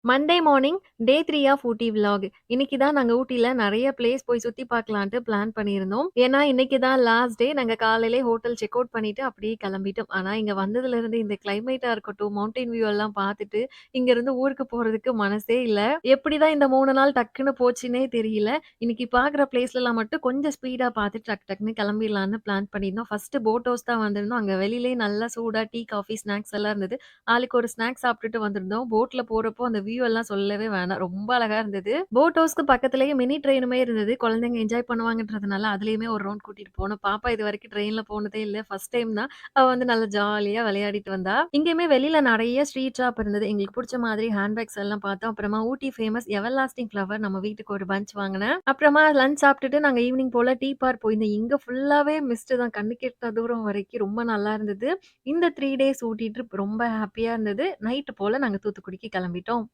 Monday morning day 3 of Ooty vlog. இன்னைக்கு தான் நாங்க ஊட்டில நெறைய பிளேஸ் போய் சுத்தி பார்க்கலான்ட்டு பிளான் பண்ணியிருந்தோம். ஏன்னா, இன்னைக்கு தான் லாஸ்ட் டே. நாங்க காலையிலே ஹோட்டல் செக் அவுட் பண்ணிட்டு அப்படியே கிளம்பிட்டோம். ஆனா, இங்க வந்ததுலருந்து இந்த கிளைமேட்டா இருக்கட்டும், மவுண்டன் வியூ எல்லாம் பார்த்துட்டு, இங்கருந்து ஊருக்கு போறதுக்கு மனசே இல்ல. எப்படிதான் இந்த 3 நாள் டக்குன்னு போச்சுன்னே தெரியல. இன்னைக்கு பார்க்குற பிளேஸ்லலாம் மட்டும் கொஞ்சம் ஸ்பீடா பார்த்துட்டு டக்கு டக்குன்னு கிளம்பிடலான்னு பிளான் பண்ணியிருந்தோம். ஃபர்ஸ்ட்டு போட் ஹவுஸ் தான் வந்திருந்தோம். அங்க வெளியிலேயே நல்லா சூடா டீ, காஃபி, ஸ்நாக்ஸ் எல்லாம் இருந்தது. ஆளுக்கு ஒரு ஸ்நாக்ஸ் சாப்பிட்டுட்டு வந்திருந்தோம். போட்ல போறப்போ அந்த வியூ எல்லாம் சொல்லவே வேணாம். ரொம்ப அழகா இருந்தது. போட் ஹவுஸ்க்கு பக்கத்திலேயே மினி ட்ரெயினுமே இருந்தது. குழந்தைங்க என்ஜாய் பண்ணுவாங்கன்றதுனால அதுலயுமே ஒரு ரவுண்ட் கூட்டிட்டு போனோம். பாப்பா இதுவரைக்கும் ட்ரெயின்ல போனதே இல்ல. ஃபர்ஸ்ட் டைம் தான். அவ வந்து நல்லா ஜாலியா விளையாடிட்டு வந்தா. இங்கேயுமே வெளியில நெறைய ஸ்ட்ரீட் ஷாப் இருந்தது. எங்களுக்கு புடிச்ச மாதிரி ஹேண்ட் பேக்ஸ் எல்லாம் பார்த்தோம். அப்புறமா ஊட்டி ஃபேமஸ் எவர்லாஸ்டிங் ஃப்ளவர் நம்ம வீட்டுக்கு ஒரு பஞ்ச் வாங்குனேன். அப்புறமா லஞ்ச் சாப்பிட்டுட்டு நாங்க ஈவினிங் போல டீ பார்க் போயிருந்தோம். இங்க ஃபுல்லாவே மிஸ்ட் தான். கண்ணுக்கு எட்டுன தூரம் வரைக்கும் ரொம்ப நல்லா இருந்தது. இந்த 3 டேஸ் ஊட்டி ட்ரிப் ரொம்ப ஹேப்பியா இருந்தது. நைட் போல நாங்க தூத்துக்குடிக்கு கிளம்பிட்டோம்.